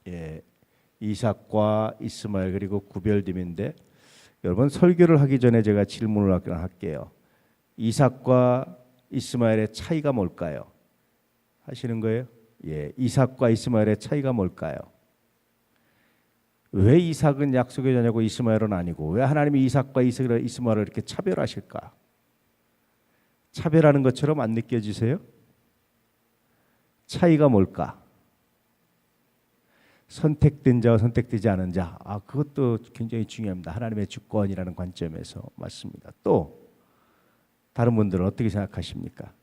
예, 이삭과 이스마엘 그리고 구별됨인데 여러분 설교를 하기 전에 제가 질문을 할게요. 이삭과 이스마엘의 차이가 뭘까요? 하시는 거예요? 예, 이삭과 이스마엘의 차이가 뭘까요? 왜 이삭은 약속의 자녀고 이스마엘은 아니고 왜 하나님이 이삭과 이스마엘을 이렇게 차별하실까? 차별하는 것처럼 안 느껴지세요? 차이가 뭘까? 선택된 자와 선택되지 않은 자. 그것도 굉장히 중요합니다. 하나님의 주권이라는 관점에서 맞습니다. 또 다른 분들은 어떻게 생각하십니까?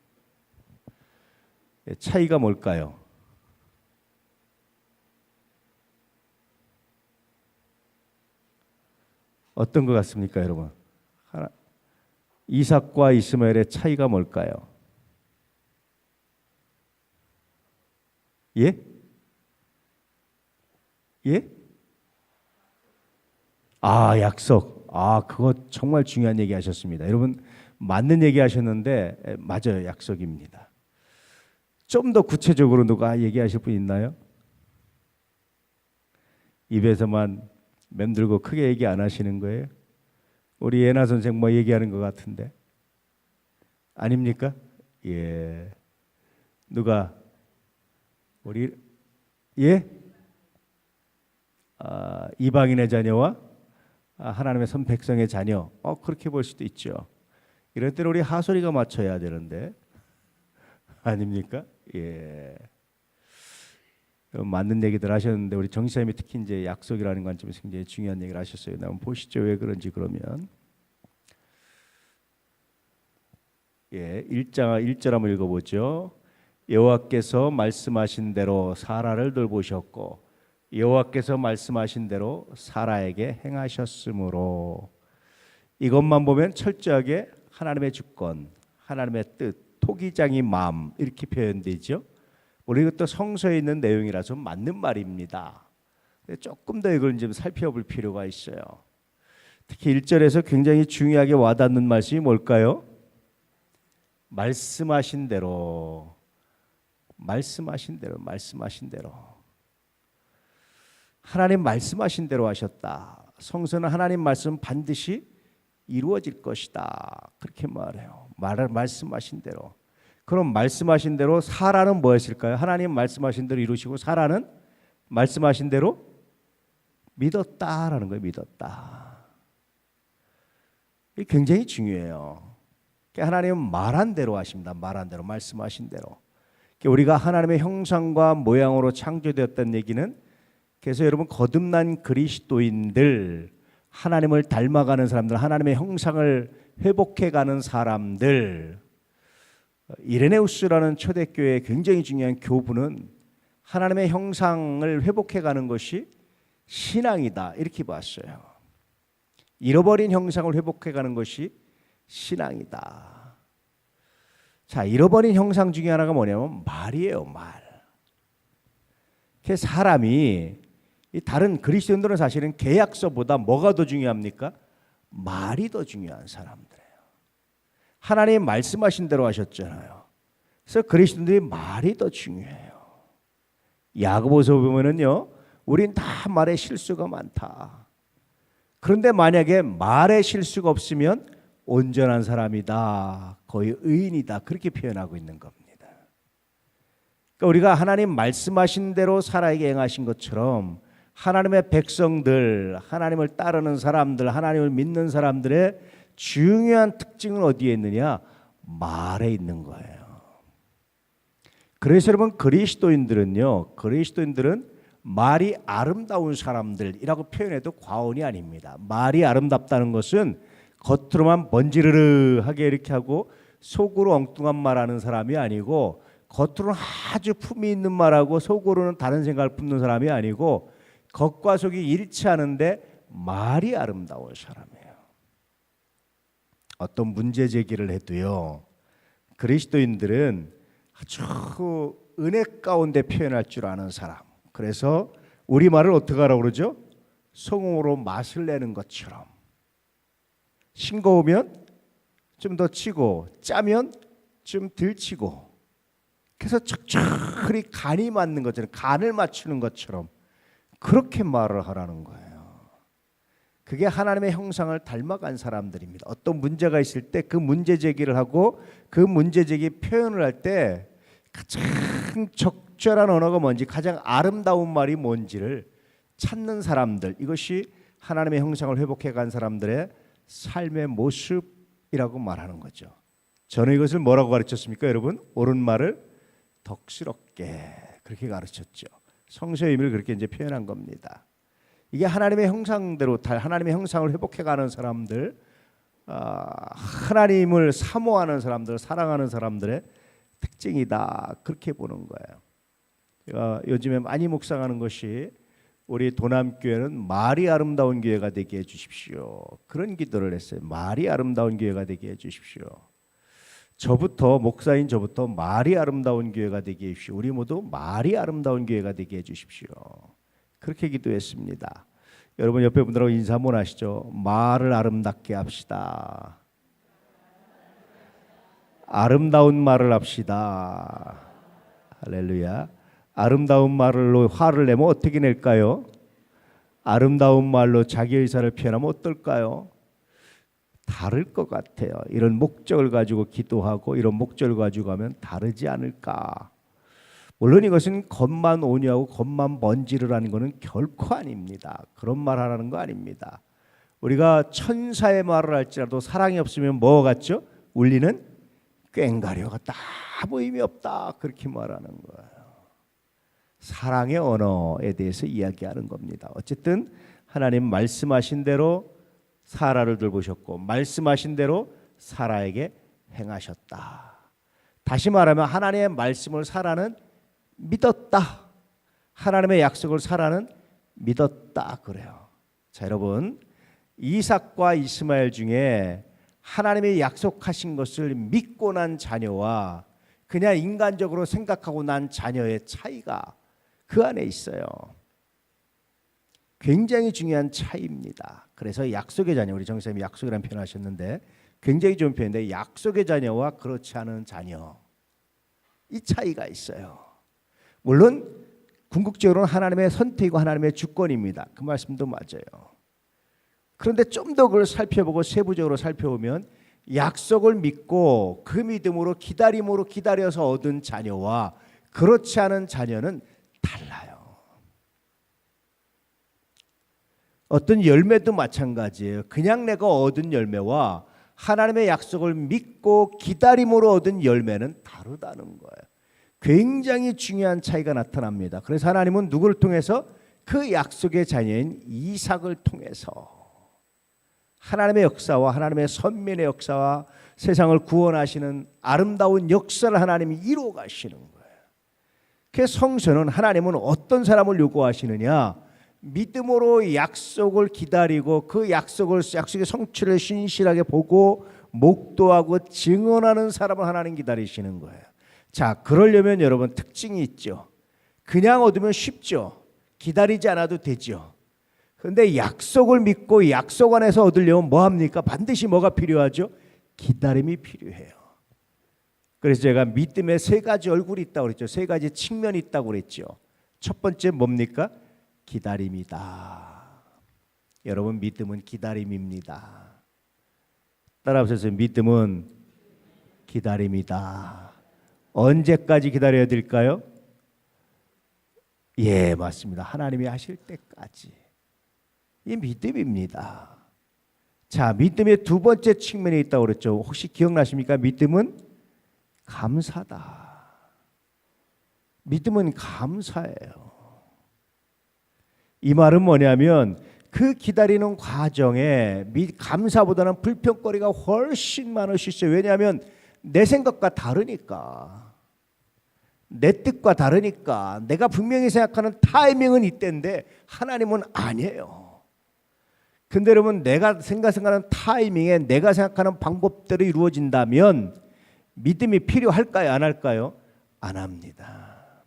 차이가 뭘까요? 어떤 것 같습니까, 여러분? 이삭과 이스마엘의 차이가 뭘까요? 예? 예? 약속. 그거 정말 중요한 얘기 하셨습니다. 여러분, 맞는 얘기 하셨는데, 맞아요. 약속입니다. 좀 더 구체적으로 누가 얘기하실 분 있나요? 입에서만 맴들고 크게 얘기 안 하시는 거예요? 우리 예나 선생 뭐 얘기하는 것 같은데. 아닙니까? 예. 누가? 우리, 예? 이방인의 자녀와 하나님의 선 백성의 자녀. 그렇게 볼 수도 있죠. 이럴 때는 우리 하소리가 맞춰야 되는데 아닙니까? 예. 맞는 얘기들 하셨는데 우리 정시사님이 특히 이제 약속이라는 관점에서 굉장히 중요한 얘기를 하셨어요. 한번 보시죠. 왜 그런지 그러면. 예, 1절 한번 읽어보죠. 여호와께서 말씀하신 대로 사라를 돌보셨고 여호와께서 말씀하신 대로 사라에게 행하셨으므로 이것만 보면 철저하게 하나님의 주권, 하나님의 뜻, 토기장이 마음 이렇게 표현되죠. 우리 이것도 성서에 있는 내용이라서 맞는 말입니다. 조금 더 이걸 좀 살펴볼 필요가 있어요. 특히 1절에서 굉장히 중요하게 와닿는 말씀이 뭘까요? 말씀하신 대로, 말씀하신 대로, 말씀하신 대로. 하나님 말씀하신 대로 하셨다. 성서는 하나님 말씀 반드시 이루어질 것이다. 그렇게 말해요. 말씀하신 대로. 그럼 말씀하신 대로 사라는 뭐였을까요? 하나님 말씀하신 대로 이루시고 사라는 말씀하신 대로 믿었다라는 거예요. 믿었다. 이게 굉장히 중요해요. 하나님은 말한 대로 하십니다. 말한 대로, 말씀하신 대로. 우리가 하나님의 형상과 모양으로 창조되었다는 얘기는 그래서 여러분 거듭난 그리스도인들, 하나님을 닮아가는 사람들, 하나님의 형상을 회복해가는 사람들, 이레네우스라는 초대교회의 굉장히 중요한 교부는 하나님의 형상을 회복해가는 것이 신앙이다 이렇게 봤어요. 잃어버린 형상을 회복해가는 것이 신앙이다. 자, 잃어버린 형상 중에 하나가 뭐냐면 말이에요. 말. 사람이 이 다른 그리스도인들은 사실은 계약서보다 뭐가 더 중요합니까? 말이 더 중요한 사람들이에요. 하나님 말씀하신 대로 하셨잖아요. 그래서 그리스도인들이 말이 더 중요해요. 야고보서 보면은요, 우린 다 말에 실수가 많다. 그런데 만약에 말에 실수가 없으면 온전한 사람이다, 거의 의인이다 그렇게 표현하고 있는 겁니다. 그러니까 우리가 하나님 말씀하신 대로 살아에게 행하신 것처럼 하나님의 백성들, 하나님을 따르는 사람들, 하나님을 믿는 사람들의 중요한 특징은 어디에 있느냐? 말에 있는 거예요. 그래서 여러분 그리스도인들은 말이 아름다운 사람들이라고 표현해도 과언이 아닙니다. 말이 아름답다는 것은 겉으로만 번지르르하게 이렇게 하고 속으로 엉뚱한 말하는 사람이 아니고 겉으로는 아주 품이 있는 말하고 속으로는 다른 생각을 품는 사람이 아니고 겉과 속이 일치하는데 말이 아름다운 사람이에요. 어떤 문제 제기를 해도요, 그리스도인들은 아주 은혜 가운데 표현할 줄 아는 사람. 그래서 우리말을 어떻게 하라고 그러죠? 송으로 맛을 내는 것처럼. 싱거우면 좀 더 치고 짜면 좀 덜 치고, 그래서 적절히 간이 맞는 것처럼, 간을 맞추는 것처럼 그렇게 말을 하라는 거예요. 그게 하나님의 형상을 닮아간 사람들입니다. 어떤 문제가 있을 때 그 문제 제기를 하고 그 문제 제기 표현을 할 때 가장 적절한 언어가 뭔지, 가장 아름다운 말이 뭔지를 찾는 사람들, 이것이 하나님의 형상을 회복해 간 사람들의 삶의 모습이라고 말하는 거죠. 저는 이것을 뭐라고 가르쳤습니까, 여러분? 옳은 말을 덕스럽게, 그렇게 가르쳤죠. 성서의 의미를 그렇게 이제 표현한 겁니다. 이게 하나님의 형상대로, 하나님의 형상을 회복해가는 사람들, 하나님을 사모하는 사람들, 사랑하는 사람들의 특징이다, 그렇게 보는 거예요. 제가 요즘에 많이 묵상하는 것이 우리 도남교회는 말이 아름다운 교회가 되게 해주십시오, 그런 기도를 했어요. 말이 아름다운 교회가 되게 해주십시오. 목사인 저부터 말이 아름다운 교회가 되게 해주십시오. 우리 모두 말이 아름다운 교회가 되게 해주십시오. 그렇게 기도했습니다. 여러분 옆에 분들하고 인사 한번 하시죠. 말을 아름답게 합시다. 아름다운 말을 합시다. 할렐루야. 아름다운 말로 화를 내면 어떻게 낼까요? 아름다운 말로 자기 의사를 표현하면 어떨까요? 다를 것 같아요. 이런 목적을 가지고 기도하고 이런 목적을 가지고 하면 다르지 않을까. 물론 이것은 겉만 온유하고 겉만 번지르라는 것은 결코 아닙니다. 그런 말 하라는 거 아닙니다. 우리가 천사의 말을 할지라도 사랑이 없으면 뭐 같죠? 울리는 꽹가려 같다, 아무 의미 없다, 그렇게 말하는 거예요. 사랑의 언어에 대해서 이야기하는 겁니다. 어쨌든 하나님 말씀하신 대로 사라를 돌보셨고 말씀하신 대로 사라에게 행하셨다. 다시 말하면 하나님의 말씀을 사라는 믿었다. 하나님의 약속을 사라는 믿었다, 그래요. 자, 여러분, 이삭과 이스마엘 중에 하나님의 약속하신 것을 믿고 난 자녀와 그냥 인간적으로 생각하고 난 자녀의 차이가 그 안에 있어요. 굉장히 중요한 차이입니다. 그래서 약속의 자녀, 우리 정쌤이 약속이라는 표현을 하셨는데 굉장히 좋은 표현인데, 약속의 자녀와 그렇지 않은 자녀, 이 차이가 있어요. 물론 궁극적으로는 하나님의 선택이고 하나님의 주권입니다. 그 말씀도 맞아요. 그런데 좀 더 그걸 살펴보고 세부적으로 살펴보면 약속을 믿고 그 믿음으로 기다림으로 기다려서 얻은 자녀와 그렇지 않은 자녀는 달라요. 어떤 열매도 마찬가지예요. 그냥 내가 얻은 열매와 하나님의 약속을 믿고 기다림으로 얻은 열매는 다르다는 거예요. 굉장히 중요한 차이가 나타납니다. 그래서 하나님은 누구를 통해서? 그 약속의 자녀인 이삭을 통해서 하나님의 역사와 하나님의 선민의 역사와 세상을 구원하시는 아름다운 역사를 하나님이 이루어 가시는 거예요. 그 성서는 하나님은 어떤 사람을 요구하시느냐? 믿음으로 약속을 기다리고 그 약속의 성취를 신실하게 보고 목도하고 증언하는 사람을 하나님 기다리시는 거예요. 자, 그러려면 여러분 특징이 있죠. 그냥 얻으면 쉽죠. 기다리지 않아도 되죠. 그런데 약속을 믿고 약속 안에서 얻으려면 뭐 합니까? 반드시 뭐가 필요하죠? 기다림이 필요해요. 그래서 제가 믿음에 세 가지 얼굴이 있다고 그랬죠. 세 가지 측면이 있다고 그랬죠. 첫 번째 뭡니까? 기다림이다. 여러분, 믿음은 기다림입니다. 따라하셔서, 믿음은 기다림이다. 언제까지 기다려야 될까요? 예, 맞습니다. 하나님이 하실 때까지. 이 믿음입니다. 자, 믿음의 두 번째 측면이 있다고 그랬죠. 혹시 기억나십니까? 믿음은 감사다. 믿음은 감사예요. 이 말은 뭐냐면 그 기다리는 과정에 감사보다는 불평거리가 훨씬 많을 수 있어요. 왜냐하면 내 생각과 다르니까, 내 뜻과 다르니까. 내가 분명히 생각하는 타이밍은 이때인데 하나님은 아니에요. 근데 여러분, 내가 생각하는 타이밍에 내가 생각하는 방법대로 이루어진다면 믿음이 필요할까요? 안 할까요? 안 합니다.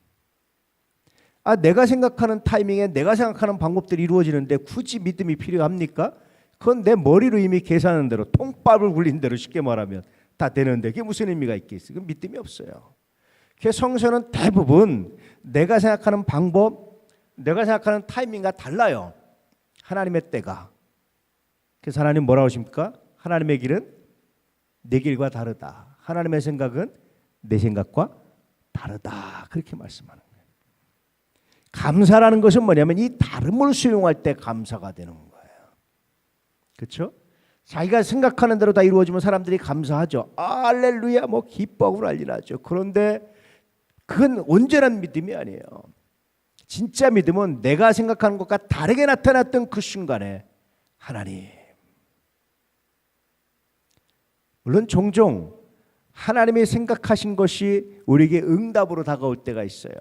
내가 생각하는 타이밍에 내가 생각하는 방법대로 이루어지는데 굳이 믿음이 필요합니까? 그건 내 머리로 이미 계산한 대로, 통밥을 굴린 대로 쉽게 말하면 다 되는데 그게 무슨 의미가 있겠어요? 그건 믿음이 없어요. 성서는 대부분 내가 생각하는 방법, 내가 생각하는 타이밍과 달라요. 하나님의 때가. 그래서 하나님 뭐라고 하십니까? 하나님의 길은 내 길과 다르다. 하나님의 생각은 내 생각과 다르다. 그렇게 말씀하는 거예요. 감사라는 것은 뭐냐면 이 다름을 수용할 때 감사가 되는 거예요. 그렇죠? 자기가 생각하는 대로 다 이루어지면 사람들이 감사하죠. 할렐루야 뭐 기뻐하고 난리 나죠. 그런데 그건 온전한 믿음이 아니에요. 진짜 믿음은 내가 생각하는 것과 다르게 나타났던 그 순간에 하나님, 물론 종종 하나님이 생각하신 것이 우리에게 응답으로 다가올 때가 있어요.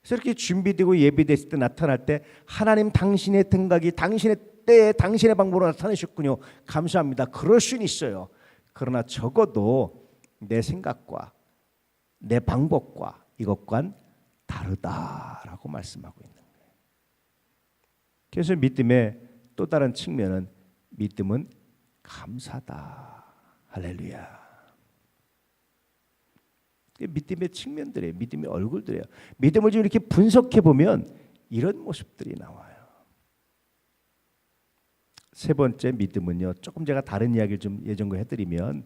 그래서 이렇게 준비되고 예비됐을 때 나타날 때 하나님 당신의 생각이 당신의 때에 당신의 방법으로 나타내셨군요. 감사합니다. 그럴 수는 있어요. 그러나 적어도 내 생각과 내 방법과 이것과는 다르다라고 말씀하고 있는 거예요. 그래서 믿음의 또 다른 측면은 믿음은 감사다. 할렐루야. 믿음의 측면들이에요. 믿음의 얼굴들이에요. 믿음을 좀 이렇게 분석해 보면 이런 모습들이 나와요. 세 번째 믿음은요. 조금 제가 다른 이야기를 좀 예전과 해드리면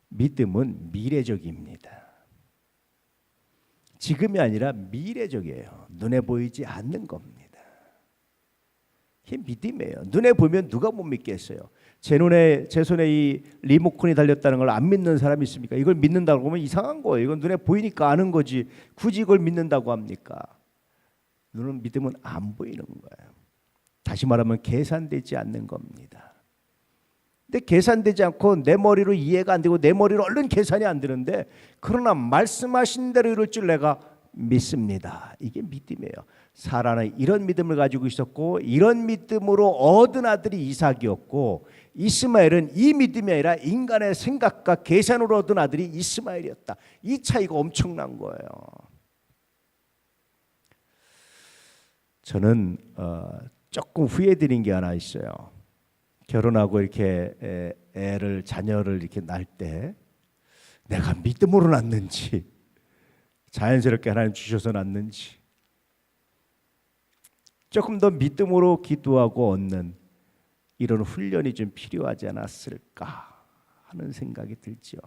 믿음은 미래적입니다. 지금이 아니라 미래적이에요. 눈에 보이지 않는 겁니다. 이게 믿음이에요. 눈에 보면 누가 못 믿겠어요. 제 손에 이 리모컨이 달렸다는 걸 안 믿는 사람이 있습니까? 이걸 믿는다고 하면 이상한 거예요. 이건 눈에 보이니까 아는 거지. 굳이 이걸 믿는다고 합니까? 눈은 믿음은 안 보이는 거예요. 다시 말하면 계산되지 않는 겁니다. 근데 계산되지 않고 내 머리로 이해가 안 되고 내 머리로 얼른 계산이 안 되는데 그러나 말씀하신 대로 이룰 줄 내가 믿습니다. 이게 믿음이에요. 사라는 이런 믿음을 가지고 있었고 이런 믿음으로 얻은 아들이 이삭이었고 이스마엘은 이 믿음이 아니라 인간의 생각과 계산으로 얻은 아들이 이스마엘이었다. 이 차이가 엄청난 거예요. 저는 조금 후회드린 게 하나 있어요. 결혼하고 이렇게 자녀를 이렇게 낳을 때 내가 믿음으로 낳는지 자연스럽게 하나님 주셔서 낳는지 조금 더 믿음으로 기도하고 얻는 이런 훈련이 좀 필요하지 않았을까 하는 생각이 들지요.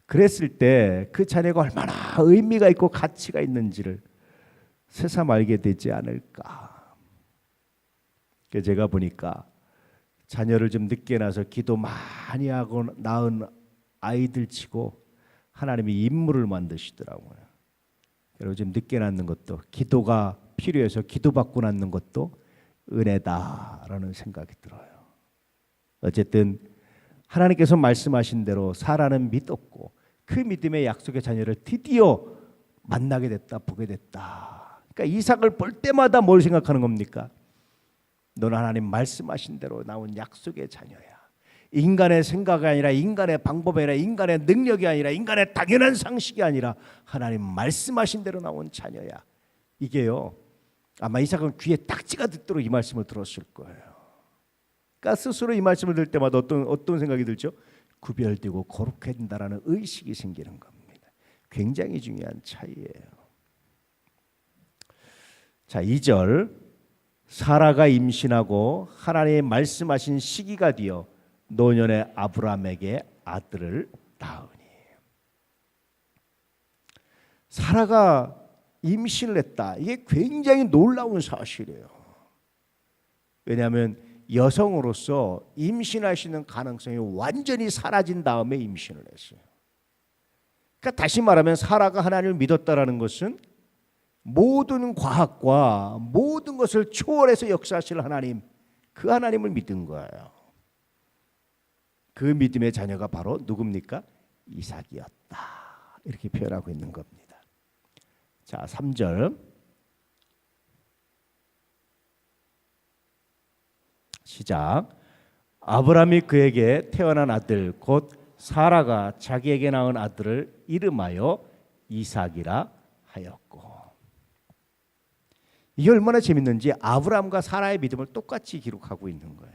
그랬을 때 그 자녀가 얼마나 의미가 있고 가치가 있는지를 새삼 알게 되지 않을까. 제가 보니까 자녀를 좀 늦게 낳아서 기도 많이 하고 낳은 아이들 치고 하나님이 인물을 만드시더라고요. 여러분 좀 늦게 낳는 것도 기도가 필요해서 기도받고 낳는 것도 은혜다라는 생각이 들어요. 어쨌든 하나님께서 말씀하신 대로 사라는 믿었고 그 믿음의 약속의 자녀를 드디어 만나게 됐다, 보게 됐다. 그러니까 이삭을 볼 때마다 뭘 생각하는 겁니까? 너는 하나님 말씀하신 대로 나온 약속의 자녀야. 인간의 생각이 아니라 인간의 방법이 아니라 인간의 능력이 아니라 인간의 당연한 상식이 아니라 하나님 말씀하신 대로 나온 자녀야. 이게요. 아마 이삭은 귀에 딱지가 듣도록 이 말씀을 들었을 거예요. 그러니까 스스로 이 말씀을 들을 때마다 어떤 생각이 들죠? 구별되고 거룩해야 된다라는 의식이 생기는 겁니다. 굉장히 중요한 차이예요. 자, 2절 사라가 임신하고 하나님의 말씀하신 시기가 되어 노년의 아브라함에게 아들을 낳으니. 사라가 임신을 했다. 이게 굉장히 놀라운 사실이에요. 왜냐하면 여성으로서 임신할 수 있는 가능성이 완전히 사라진 다음에 임신을 했어요. 그러니까 다시 말하면 사라가 하나님을 믿었다라는 것은 모든 과학과 모든 것을 초월해서 역사하실 하나님, 그 하나님을 믿은 거예요. 그 믿음의 자녀가 바로 누굽니까? 이삭이었다. 이렇게 표현하고 있는 겁니다. 자, 3절 시작. 아브라함이 그에게 태어난 아들 곧 사라가 자기에게 낳은 아들을 이름하여 이삭이라 하였고. 이게 얼마나 재밌는지 아브라함과 사라의 믿음을 똑같이 기록하고 있는 거예요.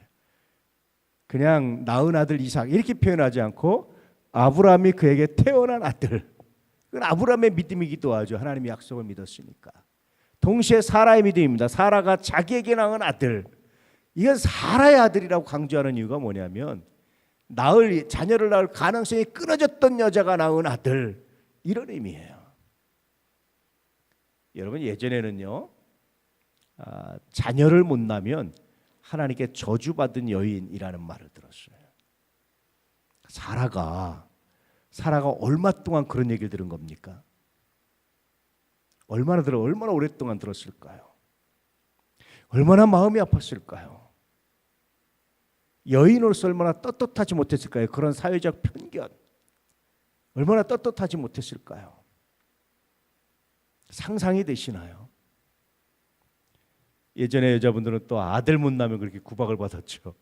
그냥 낳은 아들 이삭 이렇게 표현하지 않고 아브라함이 그에게 태어난 아들. 그건 아브라함의 믿음이기도 하죠. 하나님의 약속을 믿었으니까. 동시에 사라의 믿음입니다. 사라가 자기에게 낳은 아들, 이건 사라의 아들이라고 강조하는 이유가 뭐냐면 자녀를 낳을 가능성이 끊어졌던 여자가 낳은 아들, 이런 의미예요. 여러분, 예전에는요, 자녀를 못 낳으면 하나님께 저주받은 여인이라는 말을 들었어요. 사라가 얼마 동안 그런 얘기를 들은 겁니까? 얼마나 오랫동안 들었을까요? 얼마나 마음이 아팠을까요? 여인으로서 얼마나 떳떳하지 못했을까요? 그런 사회적 편견, 얼마나 떳떳하지 못했을까요? 상상이 되시나요? 예전에 여자분들은 또 아들 못 낳으면 그렇게 구박을 받았죠.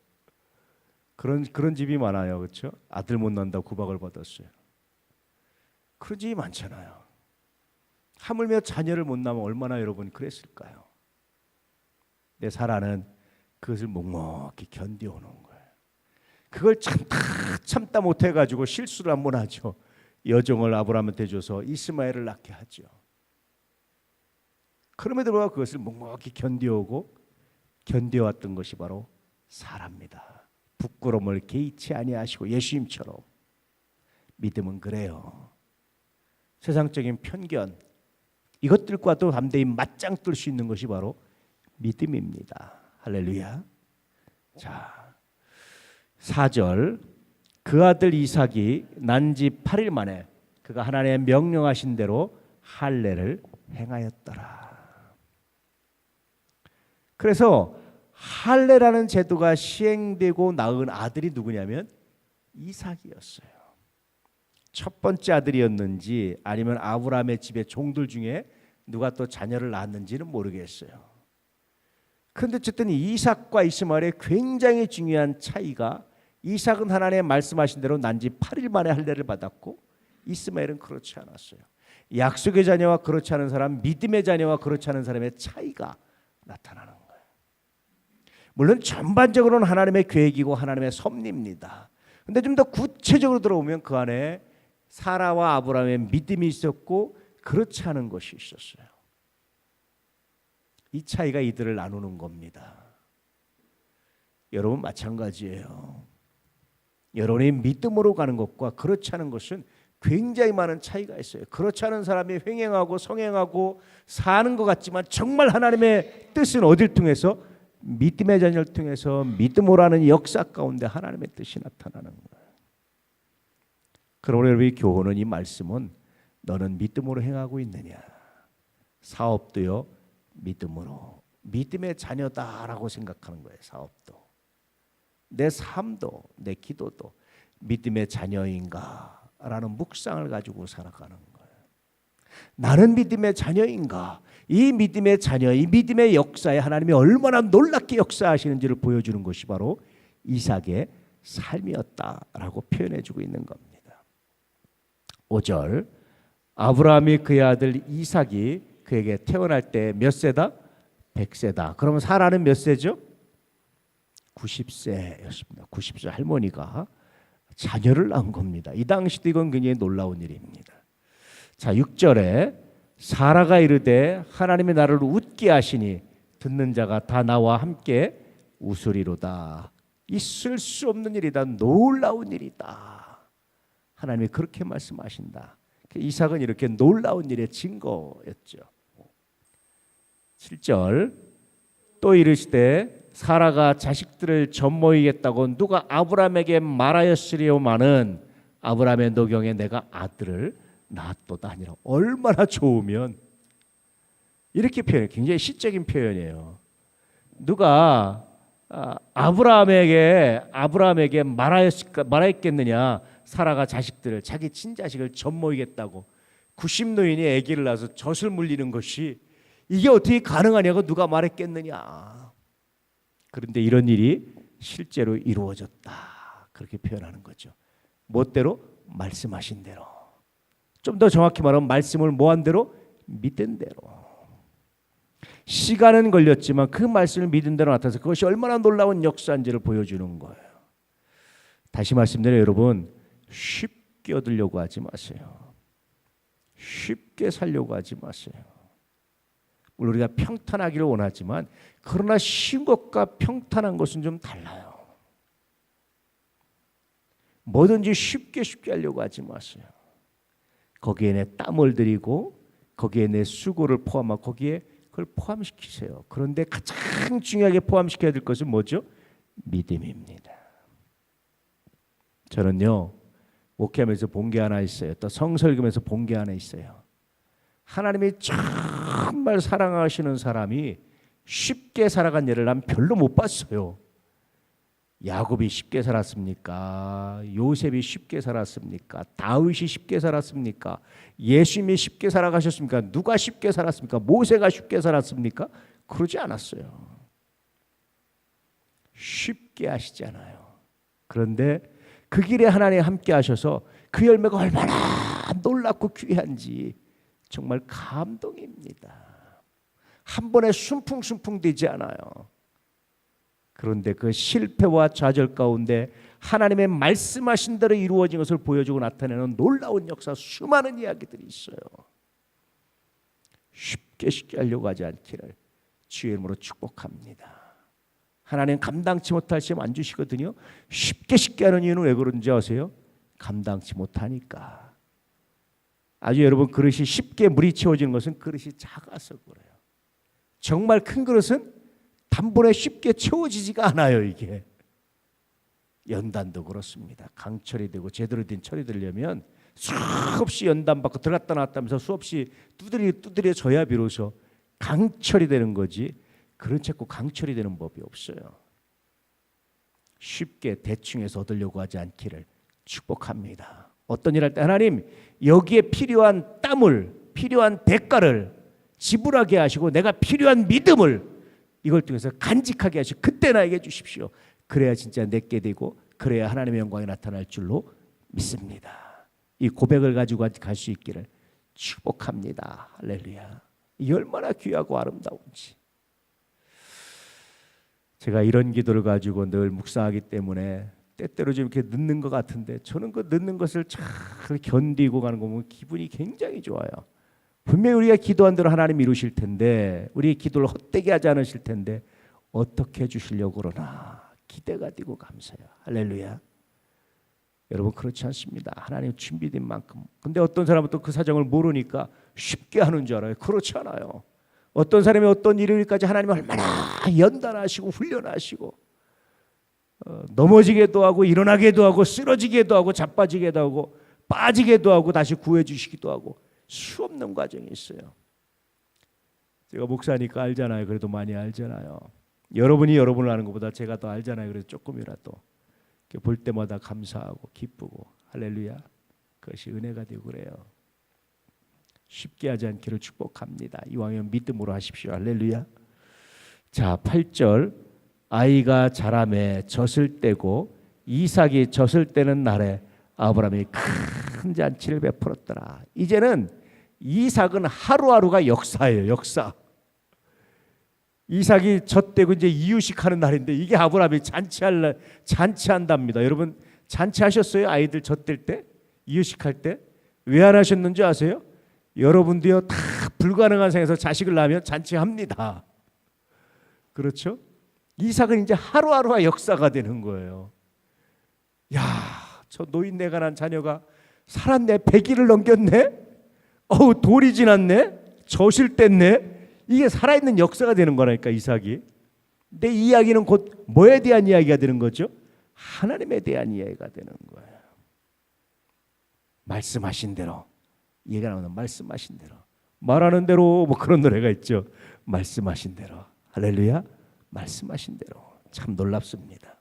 그런 집이 많아요, 그렇죠? 아들 못 낳는다고 구박을 받았어요. 그런 집이 많잖아요. 하물며 자녀를 못 낳으면 얼마나 여러분 그랬을까요? 내 사라는 그것을 묵묵히 견뎌오는 거예요. 그걸 참다 못해가지고 실수를 한번 하죠. 여종을 아브라함한테 줘서 이스마엘을 낳게 하죠. 그럼에도 불구하고 그것을 묵묵히 견뎌왔던 것이 바로 사라입니다. 부끄러움을 개의치 아니하시고 예수님처럼. 믿음은 그래요. 세상적인 편견, 이것들과도 담대히 맞짱 뜰 수 있는 것이 바로 믿음입니다. 할렐루야. 자, 4절, 그 아들 이삭이 난 지 8일 만에 그가 하나님의 명령하신 대로 할례를 행하였더라. 그래서 할례라는 제도가 시행되고 낳은 아들이 누구냐면 이삭이었어요. 첫 번째 아들이었는지 아니면 아브라함의 집의 종들 중에 누가 또 자녀를 낳았는지는 모르겠어요. 그런데 어쨌든 이삭과 이스마엘의 굉장히 중요한 차이가, 이삭은 하나님의 말씀하신 대로 난 지 8일 만에 할례를 받았고 이스마엘은 그렇지 않았어요. 약속의 자녀와 그렇지 않은 사람, 믿음의 자녀와 그렇지 않은 사람의 차이가 나타나는 거예요. 물론 전반적으로는 하나님의 계획이고 하나님의 섭리입니다. 그런데 좀 더 구체적으로 들어오면 그 안에 사라와 아브라함의 믿음이 있었고 그렇지 않은 것이 있었어요. 이 차이가 이들을 나누는 겁니다. 여러분 마찬가지예요. 여러분의 믿음으로 가는 것과 그렇지 않은 것은 굉장히 많은 차이가 있어요. 그렇지 않은 사람이 횡행하고 성행하고 사는 것 같지만 정말 하나님의 뜻은 어딜 통해서? 믿음의 자녀를 통해서 믿음으로 하는 역사 가운데 하나님의 뜻이 나타나는 거예요. 그러므로 여러분의 교훈은, 이 말씀은 너는 믿음으로 행하고 있느냐? 사업도요, 믿음으로, 믿음의 자녀다라고 생각하는 거예요. 사업도, 내 삶도, 내 기도도 믿음의 자녀인가? 라는 묵상을 가지고 살아가는 거예요. 나는 믿음의 자녀인가? 이 믿음의 자녀, 이 믿음의 역사에 하나님이 얼마나 놀랍게 역사하시는지를 보여주는 것이 바로 이삭의 삶이었다라고 표현해주고 있는 겁니다. 5절, 아브라함이 그의 아들 이삭이 그에게 태어날 때 몇 세다? 100세다. 그러면 사라는 몇 세죠? 90세였습니다. 90세 할머니가 자녀를 낳은 겁니다. 이 당시도 이건 굉장히 놀라운 일입니다. 자, 6절에 사라가 이르되 하나님이 나를 웃게 하시니 듣는 자가 다 나와 함께 웃으리로다. 있을 수 없는 일이다. 놀라운 일이다. 하나님이 그렇게 말씀하신다. 이삭은 이렇게 놀라운 일의 증거였죠. 7절, 또 이르시되 사라가 자식들을 젖모이겠다고 누가 아브라함에게 말하였으리오마는 아브라함의 노경에 내가 아들을 낳았도다 하니라. 얼마나 좋으면 이렇게 표현해요. 굉장히 시적인 표현이에요. 누가 아브라함에게 말하였겠느냐? 사라가 자식들을, 자기 친자식을 젖모이겠다고 90노인이 아기를 낳아서 젖을 물리는 것이 이게 어떻게 가능하냐고 누가 말했겠느냐? 그런데 이런 일이 실제로 이루어졌다. 그렇게 표현하는 거죠. 무엇대로? 말씀하신 대로. 좀 더 정확히 말하면 말씀을 뭐한 대로? 믿은 대로. 시간은 걸렸지만 그 말씀을 믿은 대로 나타나서 그것이 얼마나 놀라운 역사인지를 보여주는 거예요. 다시 말씀드려요, 여러분. 쉽게 얻으려고 하지 마세요. 쉽게 살려고 하지 마세요. 물론 우리가 평탄하기를 원하지만 그러나 쉬운 것과 평탄한 것은 좀 달라요. 뭐든지 쉽게 하려고 하지 마세요. 거기에 내 땀을 들이고 거기에 내 수고를 포함하고 거기에 그걸 포함시키세요. 그런데 가장 중요하게 포함시켜야 될 것은 뭐죠? 믿음입니다. 저는요, 목회하면서 본 게 하나 있어요. 또 성설교면서 본 게 하나 있어요. 하나님이 정말 사랑하시는 사람이 쉽게 살아간 예를 난 별로 못 봤어요. 야곱이 쉽게 살았습니까? 요셉이 쉽게 살았습니까? 다윗이 쉽게 살았습니까? 예수님이 쉽게 살아가셨습니까? 누가 쉽게 살았습니까? 모세가 쉽게 살았습니까? 그러지 않았어요. 쉽게 하시잖아요. 그런데 그 길에 하나님 함께 하셔서 그 열매가 얼마나 놀랍고 귀한지 정말 감동입니다. 한 번에 순풍순풍 되지 않아요. 그런데 그 실패와 좌절 가운데 하나님의 말씀하신 대로 이루어진 것을 보여주고 나타내는 놀라운 역사, 수많은 이야기들이 있어요. 쉽게 하려고 하지 않기를 주의 이름으로 축복합니다. 하나님 감당치 못할 시험 안 주시거든요. 쉽게 하는 이유는 왜 그런지 아세요? 감당치 못하니까. 아주 여러분, 그릇이 쉽게 물이 채워지는 것은 그릇이 작아서 그래요. 정말 큰 그릇은 단번에 쉽게 채워지지가 않아요. 이게 연단도 그렇습니다. 강철이 되고 제대로 된 철이 되려면 수없이 연단 받고 들어갔다 나왔다 하면서 수없이 두드려져야 비로소 강철이 되는 거지, 그런 자꾸 강철이 되는 법이 없어요. 쉽게 대충해서 얻으려고 하지 않기를 축복합니다. 어떤 일 할 때 하나님 여기에 필요한 땀을, 필요한 대가를 지불하게 하시고 내가 필요한 믿음을 이걸 통해서 간직하게 하시고 그때 나에게 주십시오. 그래야 진짜 내게 되고 그래야 하나님의 영광이 나타날 줄로 믿습니다. 이 고백을 가지고 갈 수 있기를 축복합니다. 할렐루야. 이 얼마나 귀하고 아름다운지. 제가 이런 기도를 가지고 늘 묵상하기 때문에 때때로 좀 이렇게 늦는 것 같은데 저는 그 늦는 것을 잘 견디고 가는 거 보면 기분이 굉장히 좋아요. 분명히 우리가 기도한 대로 하나님 이루실 텐데 우리의 기도를 헛되게 하지 않으실 텐데 어떻게 해주시려고 그러나 기대가 되고 감사해요. 할렐루야. 여러분 그렇지 않습니다. 하나님 준비된 만큼. 근데 어떤 사람은 또 그 사정을 모르니까 쉽게 하는 줄 알아요. 그렇지 않아요. 어떤 사람이 어떤 일일까지 하나님이 얼마나 연단하시고 훈련하시고 넘어지게도 하고 일어나게도 하고 쓰러지게도 하고 자빠지게도 하고 빠지게도 하고 다시 구해주시기도 하고 수없는 과정이 있어요. 제가 목사니까 알잖아요. 그래도 많이 알잖아요. 여러분이 여러분을 아는 것보다 제가 더 알잖아요. 그래서 조금이라도 볼 때마다 감사하고 기쁘고 할렐루야. 그것이 은혜가 되고 그래요. 쉽게 하지 않기를 축복합니다. 이왕이면 믿음으로 하십시오. 할렐루야. 자, 8절. 아이가 자라매 젖을 떼고 이삭이 젖을 떼는 날에 아브라함이 큰 잔치를 베풀었더라. 이제는 이삭은 하루하루가 역사예요. 역사. 이삭이 젖떼고 이제 이유식하는 날인데 이게 아브라함이 잔치한답니다. 여러분 잔치하셨어요? 아이들 젖뗄 때? 이유식할 때? 왜 안 하셨는지 아세요? 여러분도요 다 불가능한 상황에서 자식을 낳으면 잔치합니다. 그렇죠? 이삭은 이제 하루하루가 역사가 되는 거예요. 야, 저 노인네가 난 자녀가 살았네. 100일을 넘겼네. 어우, 돌이 지났네. 젖을 뗐네. 이게 살아있는 역사가 되는 거라니까 이삭이. 근데 이 이야기는 곧 뭐에 대한 이야기가 되는 거죠? 하나님에 대한 이야기가 되는 거예요. 말씀하신 대로. 얘가 나오는 말씀하신 대로. 말하는 대로 뭐 그런 노래가 있죠. 말씀하신 대로. 할렐루야. 말씀하신 대로. 참 놀랍습니다.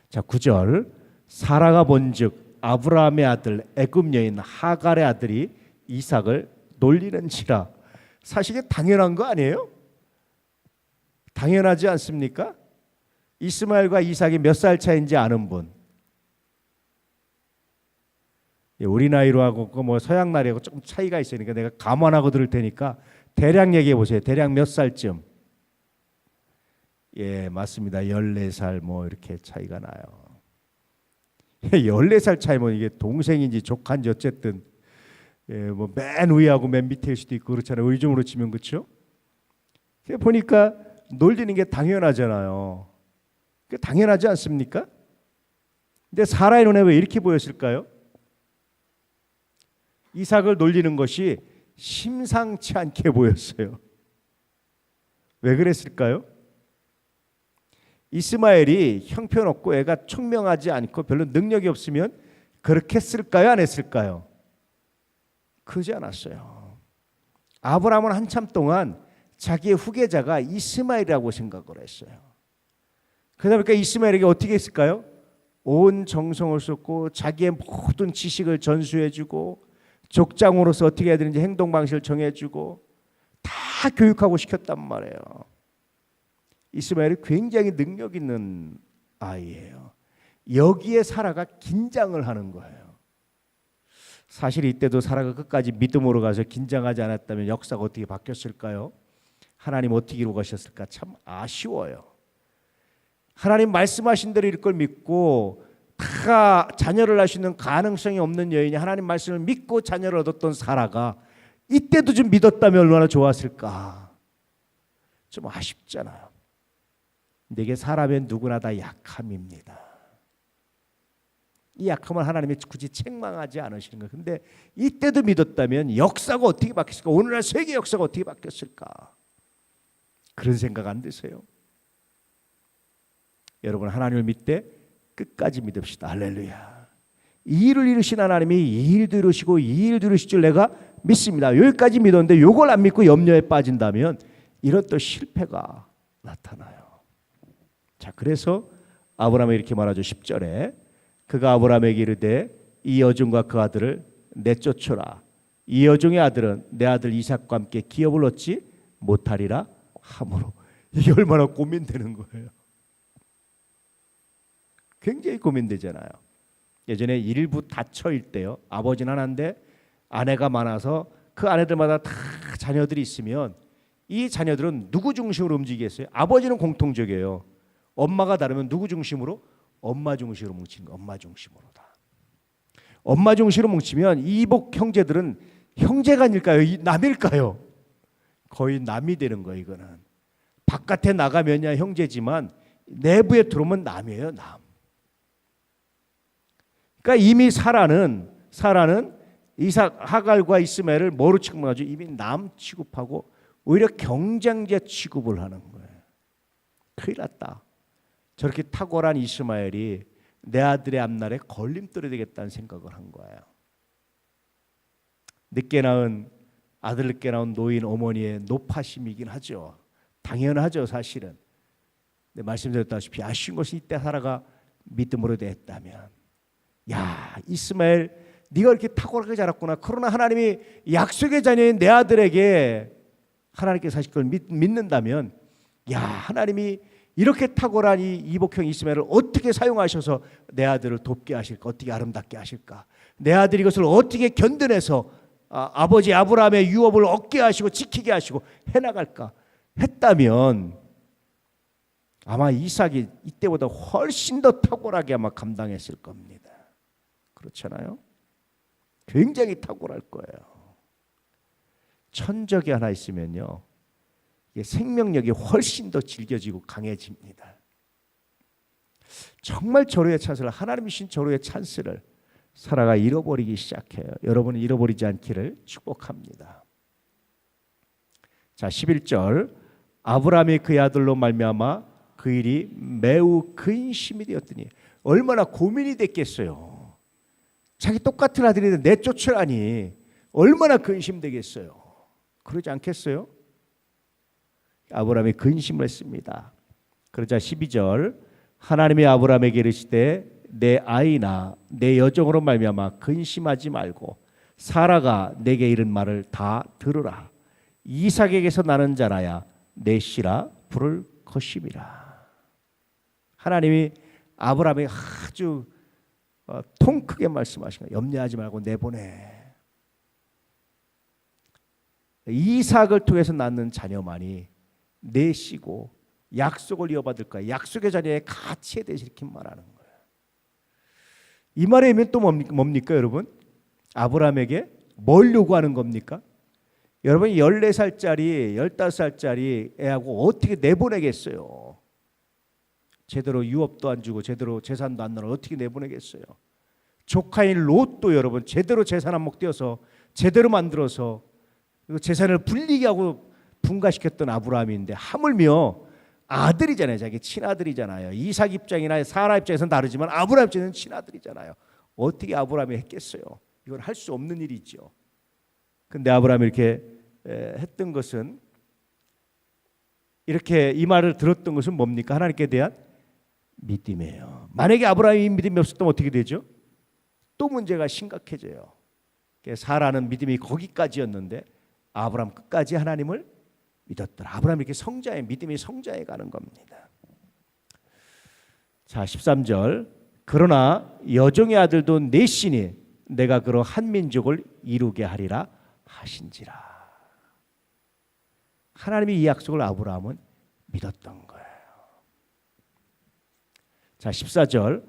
자, 9절. 사라가 본즉 아브라함의 아들 애굽 여인 하갈의 아들이 이삭을 놀리는지라. 사실 이게 당연한 거 아니에요? 당연하지 않습니까? 이스마엘과 이삭이 몇 살 차이인지 아는 분. 우리 나이로 하고 뭐 서양 나이하고 조금 차이가 있으니까 내가 감안하고 들을 테니까 대략 얘기해 보세요. 대략 몇 살쯤? 예, 맞습니다. 14살 뭐 이렇게 차이가 나요. 14살 차이면 이게 동생인지 조카인지 어쨌든 뭐 맨 위하고 맨 밑일 수도 있고 그렇잖아요. 요즘으로 치면 그렇죠. 보니까 놀리는 게 당연하잖아요. 당연하지 않습니까? 근데 사라의 눈에 왜 이렇게 보였을까요? 이삭을 놀리는 것이 심상치 않게 보였어요. 왜 그랬을까요? 이스마엘이 형편없고 애가 총명하지 않고 별로 능력이 없으면 그렇게 했을까요? 안 했을까요? 그러지 않았어요. 아브라함은 한참 동안 자기의 후계자가 이스마엘이라고 생각을 했어요. 그러다 보니까 이스마엘에게 어떻게 했을까요? 온 정성을 쏟고 자기의 모든 지식을 전수해주고 족장으로서 어떻게 해야 되는지 행동 방식을 정해주고 다 교육하고 시켰단 말이에요. 이스마엘이 굉장히 능력 있는 아이예요. 여기에 사라가 긴장을 하는 거예요. 사실 이때도 사라가 끝까지 믿음으로 가서 긴장하지 않았다면 역사가 어떻게 바뀌었을까요? 하나님 어떻게 이루가셨을까? 참 아쉬워요. 하나님 말씀하신 대로 이럴 걸 믿고 다 자녀를 낳을 수 있는 가능성이 없는 여인이 하나님 말씀을 믿고 자녀를 얻었던 사라가 이때도 좀 믿었다면 얼마나 좋았을까? 좀 아쉽잖아요. 내게 사람은 누구나 다 약함입니다. 이 약함을 하나님이 굳이 책망하지 않으시는 거예요. 근데 이때도 믿었다면 역사가 어떻게 바뀌었을까? 오늘날 세계 역사가 어떻게 바뀌었을까? 그런 생각 안 드세요? 여러분 하나님을 믿되 끝까지 믿읍시다. 할렐루야. 이 일을 이루신 하나님이 이 일도 이루시고 이 일도 이루실 줄 내가 믿습니다. 여기까지 믿었는데 이걸 안 믿고 염려에 빠진다면 이런 또 실패가 나타나요. 자, 그래서 아브라함이 이렇게 말하죠. 10절에 그가 아브라함에게 이르되 이 여종과 그 아들을 내쫓으라. 이 여종의 아들은 내 아들 이삭과 함께 기업을 얻지 못하리라 하므로. 이게 얼마나 고민되는 거예요. 굉장히 고민되잖아요. 예전에 일부 다처일 때요. 아버지는 하나인데 아내가 많아서 그 아내들마다 다 자녀들이 있으면 이 자녀들은 누구 중심으로 움직이겠어요? 아버지는 공통적이에요. 엄마가 다르면 누구 중심으로? 엄마 중심으로 뭉치는 거. 엄마 중심으로다. 엄마 중심으로 뭉치면 이복 형제들은 형제가 아닐까요? 남일까요? 거의 남이 되는 거예요. 이거는 바깥에 나가면야 형제지만 내부에 들어오면 남이에요. 남. 그러니까 이미 사라는 이삭 하갈과 이스마엘을 뭐로 취급하죠? 이미 남 취급하고 오히려 경쟁자 취급을 하는 거예요. 큰일 났다. 저렇게 탁월한 이스마엘이 내 아들의 앞날에 걸림돌이 되겠다는 생각을 한 거예요. 늦게 낳은 아들 늦게 낳은 노인 어머니의 노파심이긴 하죠. 당연하죠, 사실은. 근데 말씀드렸다시피 아쉬운 것이 이때 사라가 믿음으로 됐다면, 야, 이스마엘 네가 이렇게 탁월하게 자랐구나. 그러나 하나님이 약속의 자녀인 내 아들에게 하나님께 사실 그걸 믿는다면, 야, 하나님이 이렇게 탁월한 이 이복형 이스마엘을 어떻게 사용하셔서 내 아들을 돕게 하실까? 어떻게 아름답게 하실까? 내 아들이 이것을 어떻게 견뎌내서 아버지 아브라함의 유업을 얻게 하시고 지키게 하시고 해나갈까? 했다면 아마 이삭이 이때보다 훨씬 더 탁월하게 아마 감당했을 겁니다. 그렇잖아요? 굉장히 탁월할 거예요. 천적이 하나 있으면요, 생명력이 훨씬 더 질겨지고 강해집니다. 정말 절호의 찬스를, 하나님이 주신 절호의 찬스를 사라가 잃어버리기 시작해요. 여러분은 잃어버리지 않기를 축복합니다. 자, 11절 아브라함이 그의 아들로 말미암아 그 일이 매우 근심이 되었더니. 얼마나 고민이 됐겠어요. 자기 똑같은 아들이 내쫓으라니 얼마나 근심되겠어요. 그러지 않겠어요? 아브라함이 근심을 했습니다. 그러자 12절 하나님이 아브라함에게 이르시되 내 아이나 내 여종으로 말미암아 근심하지 말고 사라가 내게 이른 말을 다 들으라. 이삭에게서 나는 자라야 내 씨라 부를 것임이라. 하나님이 아브라함에게 아주 통 크게 말씀하신 거예요. 염려하지 말고 내보내. 이삭을 통해서 낳는 자녀만이 내 씨고 약속을 이어받을 거야. 약속의 자녀의 가치에 대해서 이렇게 말하는 거예요. 이 말의 의미는 또 뭡니까 여러분? 아브라함에게 뭘 요구하는 겁니까? 여러분 14살짜리 15살짜리 애하고 어떻게 내보내겠어요? 제대로 유업도 안 주고 제대로 재산도 안 나눠 어떻게 내보내겠어요? 조카인 롯도 여러분 제대로 재산 한몫 떼어서 제대로 만들어서 재산을 불리게 하고 분가시켰던 아브라함인데 하물며 아들이잖아요. 자기 친아들이잖아요. 이삭 입장이나 사라 입장에서는 다르지만 아브라함 입장에서는 친아들이잖아요. 어떻게 아브라함이 했겠어요? 이건 할 수 없는 일이죠. 근데 아브라함이 이렇게 했던 것은 이렇게 이 말을 들었던 것은 뭡니까? 하나님께 대한 믿음이에요. 만약에 아브라함이 믿음이 없었다면 어떻게 되죠? 또 문제가 심각해져요. 사라는 믿음이 거기까지였는데 아브라함 끝까지 하나님을 믿었더라. 아브라함이 이렇게 성자의 믿음이 성자해 가는 겁니다. 자, 13절. 그러나 여종의 아들도 넷이니 내가 그로 한 민족을 이루게 하리라 하신지라. 하나님이 이 약속을 아브라함은 믿었던 거예요. 자, 14절.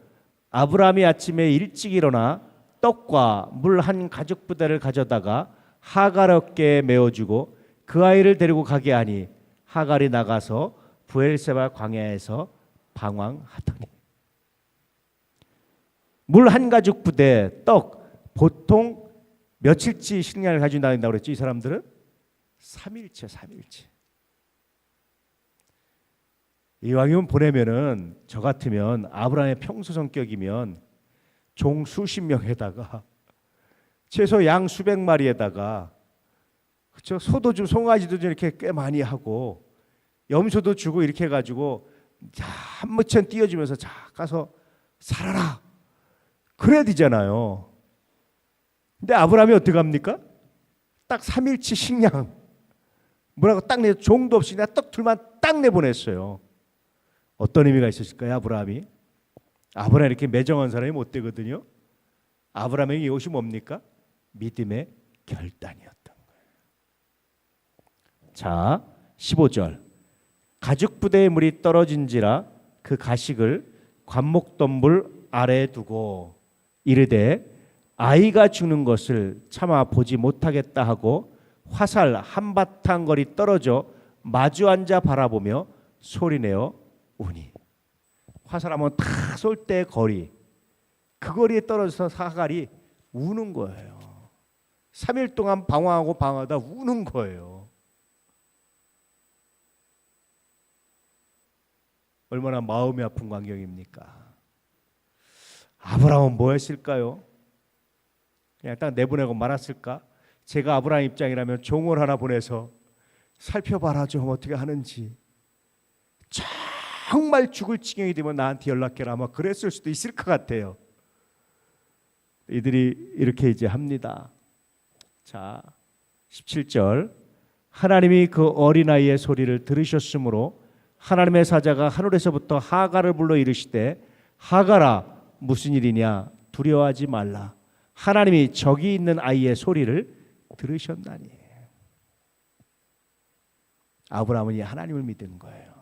아브라함이 아침에 일찍 일어나 떡과 물 한 가죽 부대를 가져다가 하갈 어깨에 메어주고 그 아이를 데리고 가게 하니 하갈이 나가서 브엘세바 광야에서 방황하더니. 물 한 가죽 부대 떡 보통 며칠치 식량을 가지고 다닌다고 그랬죠? 이 사람들은 3일째. 이왕이면 보내면은 저 같으면 아브라함의 평소 성격이면 종 수십 명에다가 최소 양 수백 마리에다가 그렇죠? 소도 좀 송아지도 좀 이렇게 꽤 많이 하고 염소도 주고 이렇게 해가지고 자 한무천 띄워주면서 자 가서 살아라 그래야 되잖아요. 근데 아브라함이 어떻게 합니까? 딱 3일치 식량 뭐라고 딱 내 종도 없이 그냥 떡 둘만 딱 내보냈어요. 어떤 의미가 있었을까요? 아브라함이 이렇게 매정한 사람이 못 되거든요. 아브라함에게 이것이 뭡니까? 믿음의 결단이었던 거예요. 자, 15절. 가죽 부대의 물이 떨어진지라 그 가식을 관목덤불 아래에 두고 이르되 아이가 죽는 것을 차마 보지 못하겠다 하고 화살 한바탕 거리 떨어져 마주 앉아 바라보며 소리내어 우니. 화살 한번 탁 쏠 때 거리 그 거리에 떨어져서 하갈이 우는 거예요. 3일 동안 방황하다 우는 거예요. 얼마나 마음이 아픈 광경입니까? 아브라함은 뭐 했을까요? 그냥 딱 내보내고 말았을까? 제가 아브라함 입장이라면 종을 하나 보내서 살펴봐라 좀 어떻게 하는지. 정말 죽을 지경이 되면 나한테 연락해라 아마 그랬을 수도 있을 것 같아요. 이들이 이렇게 이제 합니다. 자, 17절. 하나님이 그 어린아이의 소리를 들으셨으므로 하나님의 사자가 하늘에서부터 하갈을 불러 이르시되 하갈아 무슨 일이냐 두려워하지 말라. 하나님이 저기 있는 아이의 소리를 들으셨나니. 아브라함은 이 하나님을 믿은 거예요.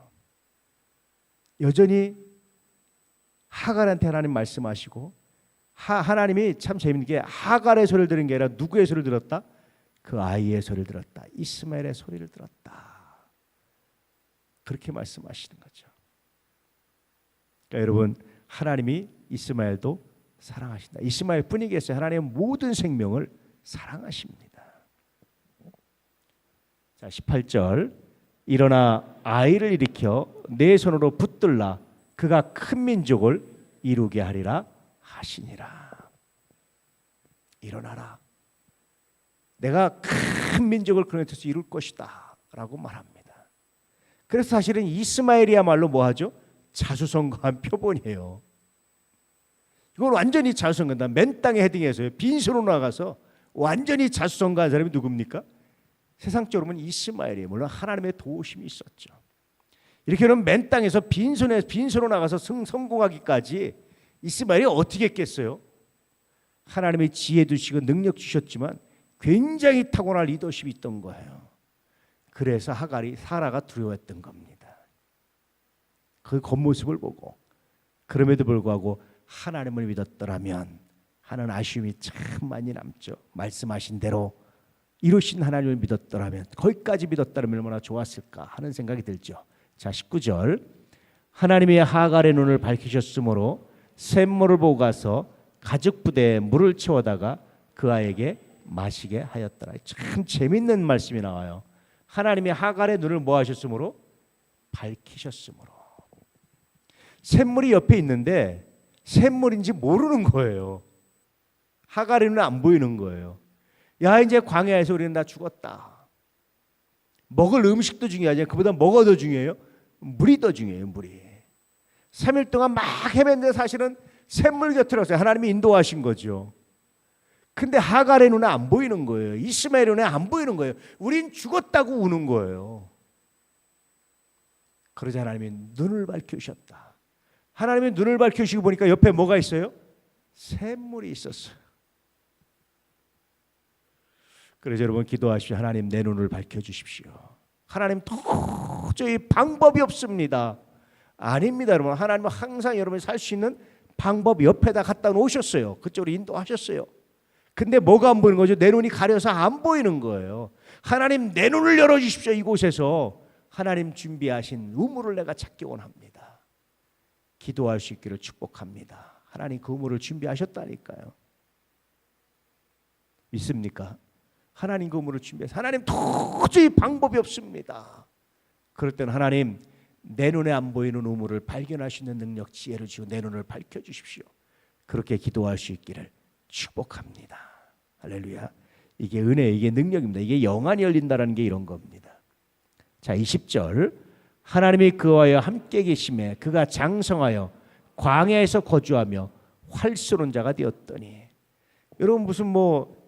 여전히 하갈한테 하나님 말씀하시고 하나님이 참 재밌는 게 하갈의 소리를 들은 게 아니라 누구의 소리를 들었다? 그 아이의 소리를 들었다. 이스마엘의 소리를 들었다. 그렇게 말씀하시는 거죠. 그러니까 여러분 하나님이 이스마엘도 사랑하신다. 이스마엘 뿐이겠어요. 하나님은 모든 생명을 사랑하십니다. 자, 18절. 일어나 아이를 일으켜 내 손으로 붙들라. 그가 큰 민족을 이루게 하리라 하시니라. 일어나라. 내가 큰 민족을 그런 데서 이룰 것이다 라고 말합니다. 그래서 사실은 이스마엘이야말로 뭐하죠? 자수성가한 표본이에요. 이건 완전히 자수성가한다. 맨 땅에 헤딩해서요. 빈손으로 나가서 완전히 자수성가한 사람이 누굽니까? 세상적으로 보면 이스마엘이에요. 물론 하나님의 도우심이 있었죠. 이렇게 하면 맨 땅에서 빈손으로 나가서 성공하기까지 이스마엘이 어떻게 했겠어요? 하나님의 지혜 주시고 능력 주셨지만 굉장히 타고난 리더십이 있던 거예요. 그래서 사라가 두려워했던 겁니다. 그 겉모습을 보고. 그럼에도 불구하고 하나님을 믿었더라면 하는 아쉬움이 참 많이 남죠. 말씀하신 대로 이루신 하나님을 믿었더라면, 거기까지 믿었더라면 얼마나 좋았을까 하는 생각이 들죠. 자, 19절. 하나님이 하갈의 눈을 밝히셨으므로 샘물을 보고 가서 가죽 부대에 물을 채워다가 그 아이에게 마시게 하였더라. 참 재밌는 말씀이 나와요. 하나님이 하갈의 눈을 뭐 하셨으므로? 밝히셨으므로. 샘물이 옆에 있는데 샘물인지 모르는 거예요. 하갈의 눈은 안 보이는 거예요. 야, 이제 광야에서 우리는 다 죽었다. 먹을 음식도 중요하지, 그보다 뭐가 더 중요해요? 물이 더 중요해요. 물이. 3일 동안 막 헤맸는데 사실은 샘물 곁으로 왔어요. 하나님이 인도하신 거죠. 근데 하갈의 눈에 안 보이는 거예요. 이스마엘의 눈에 안 보이는 거예요. 우린 죽었다고 우는 거예요. 그러자 하나님이 눈을 밝혀주셨다. 하나님이 눈을 밝혀주시고 보니까 옆에 뭐가 있어요? 샘물이 있었어요. 그래서 여러분 기도하십시오. 하나님, 내 눈을 밝혀주십시오. 하나님, 도저히 방법이 없습니다. 아닙니다, 여러분. 하나님은 항상 여러분이 살 수 있는 방법 옆에다 갖다 놓으셨어요. 그쪽으로 인도하셨어요. 근데 뭐가 안 보이는 거죠? 내 눈이 가려서 안 보이는 거예요. 하나님, 내 눈을 열어주십시오. 이곳에서 하나님 준비하신 우물을 내가 찾기 원합니다. 기도할 수 있기를 축복합니다. 하나님 그 우물을 준비하셨다니까요. 믿습니까? 하나님 그 우물을 준비해서 하나님 도저히 방법이 없습니다. 그럴 때는 하나님, 내 눈에 안 보이는 우물을 발견할 수 있는 능력, 지혜를 주시고 내 눈을 밝혀주십시오. 그렇게 기도할 수 있기를 축복합니다. 할렐루야. 이게 은혜, 이게 능력입니다. 이게 영안이 열린다는 게 이런 겁니다. 자, 20절. 하나님이 그와여 함께 계심에 그가 장성하여 광야에서 거주하며 활 쏘는 자가 되었더니. 여러분, 무슨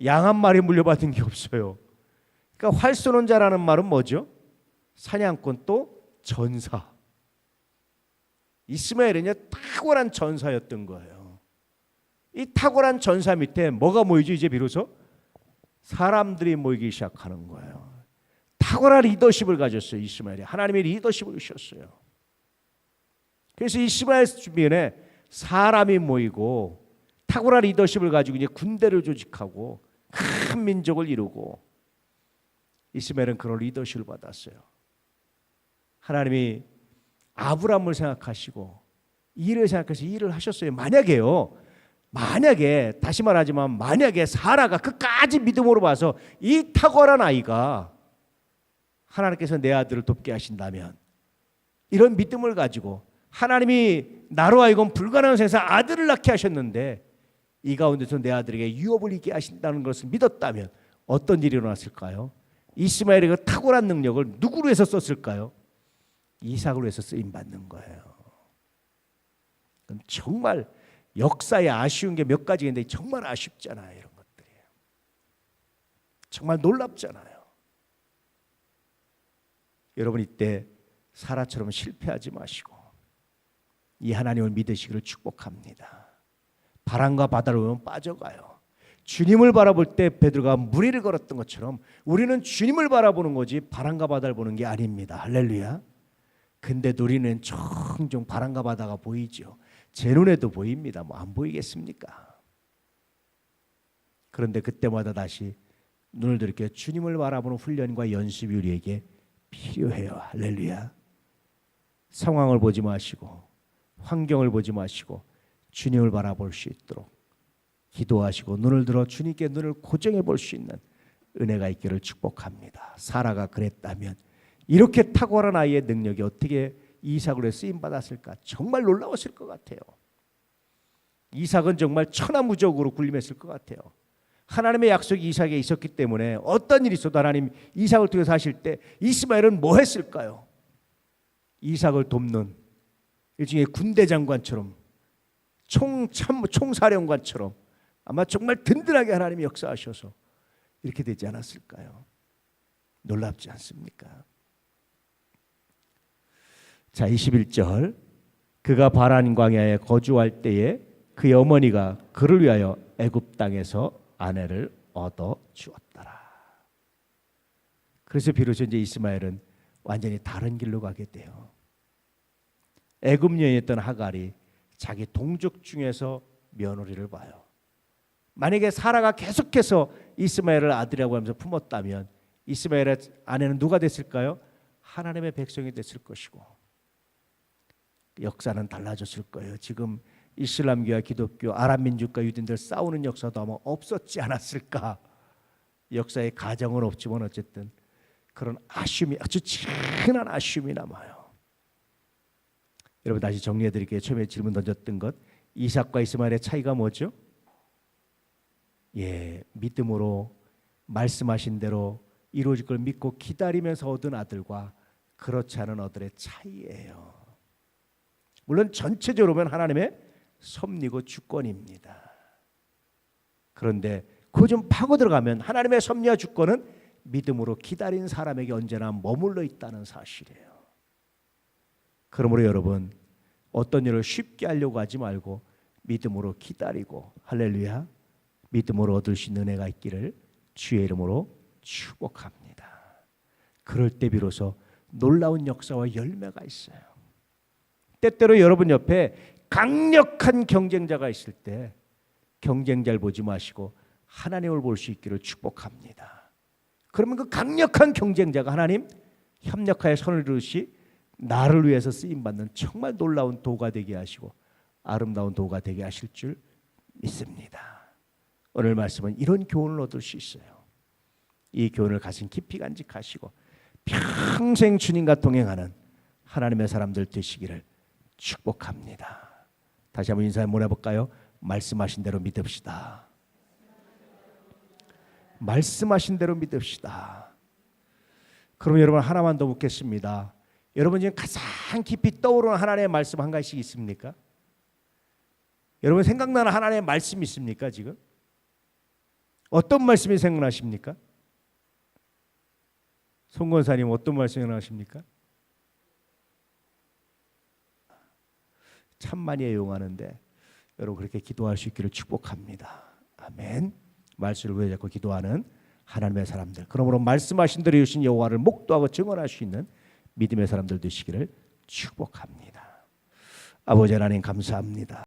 양 한 마리 물려받은 게 없어요. 그러니까 활 쏘는 자라는 말은 뭐죠? 사냥꾼 또 전사. 이스마엘은요, 탁월한 전사였던 거예요. 이 탁월한 전사 밑에 뭐가 모이죠? 이제 비로소 사람들이 모이기 시작하는 거예요. 탁월한 리더십을 가졌어요. 이스마엘이 하나님의 리더십을 주셨어요. 그래서 이스마엘 주변에 사람이 모이고 탁월한 리더십을 가지고 이제 군대를 조직하고 큰 민족을 이루고, 이스마엘은 그런 리더십을 받았어요. 하나님이 아브라함을 생각하시고 일을 생각해서 일을 하셨어요. 만약에 다시 말하지만 만약에 사라가 끝까지 믿음으로 봐서 이 탁월한 아이가 하나님께서 내 아들을 돕게 하신다면, 이런 믿음을 가지고 하나님이 나로 하여금 불가능한 세상 아들을 낳게 하셨는데 이 가운데서 내 아들에게 유업을 있게 하신다는 것을 믿었다면 어떤 일이 일어났을까요? 이스마엘의 그 탁월한 능력을 누구로 해서 썼을까요? 이삭으로 해서 쓰임받는 거예요. 그럼 정말 역사에 아쉬운 게 몇 가지가 있는데 정말 아쉽잖아요. 이런 것들이 정말 놀랍잖아요. 여러분, 이때 사라처럼 실패하지 마시고 이 하나님을 믿으시기를 축복합니다. 바람과 바다를 보면 빠져가요. 주님을 바라볼 때 베드로가 무리를 걸었던 것처럼 우리는 주님을 바라보는 거지 바람과 바다를 보는 게 아닙니다. 할렐루야. 근데 우리는 종종 바람과 바다가 보이죠. 제 눈에도 보입니다. 안 보이겠습니까? 그런데 그때마다 다시 눈을 들이켜 주님을 바라보는 훈련과 연습이 우리에게 필요해요. 할렐루야. 상황을 보지 마시고 환경을 보지 마시고 주님을 바라볼 수 있도록 기도하시고 눈을 들어 주님께 눈을 고정해 볼 수 있는 은혜가 있기를 축복합니다. 사라가 그랬다면 이렇게 탁월한 아이의 능력이 어떻게 이삭으로 쓰임받았을까? 정말 놀라웠을 것 같아요. 이삭은 정말 천하무적으로 군림했을 것 같아요. 하나님의 약속이 이삭에 있었기 때문에 어떤 일이 있어도 하나님 이삭을 통해서 하실 때 이스마엘은 뭐 했을까요? 이삭을 돕는 일종의 군대 장관처럼 총사령관처럼 아마 정말 든든하게 하나님이 역사하셔서 이렇게 되지 않았을까요? 놀랍지 않습니까? 자, 21절. 그가 바란 광야에 거주할 때에 그의 어머니가 그를 위하여 애굽 땅에서 아내를 얻어 주었더라. 그래서 비로소 이제 이스마엘은 완전히 다른 길로 가게 돼요. 애굽 여인이었던 하갈이 자기 동족 중에서 며느리를 봐요. 만약에 사라가 계속해서 이스마엘을 아들이라고 하면서 품었다면 이스마엘의 아내는 누가 됐을까요? 하나님의 백성이 됐을 것이고 역사는 달라졌을 거예요. 지금 이슬람교와 기독교, 아랍 민족과 유대인들 싸우는 역사도 아마 없었지 않았을까. 역사의 가정은 없지만 어쨌든 그런 아쉬움이, 아주 진한 아쉬움이 남아요. 여러분 다시 정리해 드릴게요. 처음에 질문 던졌던 것, 이삭과 이스마엘의 차이가 뭐죠? 믿음으로 말씀하신 대로 이루어질 걸 믿고 기다리면서 얻은 아들과 그렇지 않은 아들의 차이예요. 물론 전체적으로 보면 하나님의 섭리고 주권입니다. 그런데 그거 좀 파고 들어가면 하나님의 섭리와 주권은 믿음으로 기다린 사람에게 언제나 머물러 있다는 사실이에요. 그러므로 여러분 어떤 일을 쉽게 하려고 하지 말고 믿음으로 기다리고, 할렐루야, 믿음으로 얻을 수 있는 은혜가 있기를 주의 이름으로 축복합니다. 그럴 때 비로소 놀라운 역사와 열매가 있어요. 때때로 여러분 옆에 강력한 경쟁자가 있을 때 경쟁자를 보지 마시고 하나님을 볼 수 있기를 축복합니다. 그러면 그 강력한 경쟁자가 하나님 협력하여 선을 이루시 나를 위해서 쓰임받는 정말 놀라운 도가 되게 하시고 아름다운 도가 되게 하실 줄 믿습니다. 오늘 말씀은 이런 교훈을 얻을 수 있어요. 이 교훈을 가슴 깊이 간직하시고 평생 주님과 동행하는 하나님의 사람들 되시기를 축복합니다. 다시 한번 인사 한번 해볼까요? 말씀하신 대로 믿읍시다. 말씀하신 대로 믿읍시다. 그럼 여러분 하나만 더 묻겠습니다. 여러분 지금 가장 깊이 떠오르는 하나님의 말씀 한 가지씩 있습니까? 여러분 생각나는 하나님의 말씀이 있습니까 지금? 어떤 말씀이 생각나십니까? 송 권사님 어떤 말씀이 생각나십니까? 참 많이 애용하는데 여러분 그렇게 기도할 수 있기를 축복합니다. 아멘. 말씀을 왜 자꾸 기도하는 하나님의 사람들, 그러므로 말씀하신 대로 이루신 여호와를 목도하고 증언할 수 있는 믿음의 사람들 되시기를 축복합니다. 아버지 하나님 감사합니다.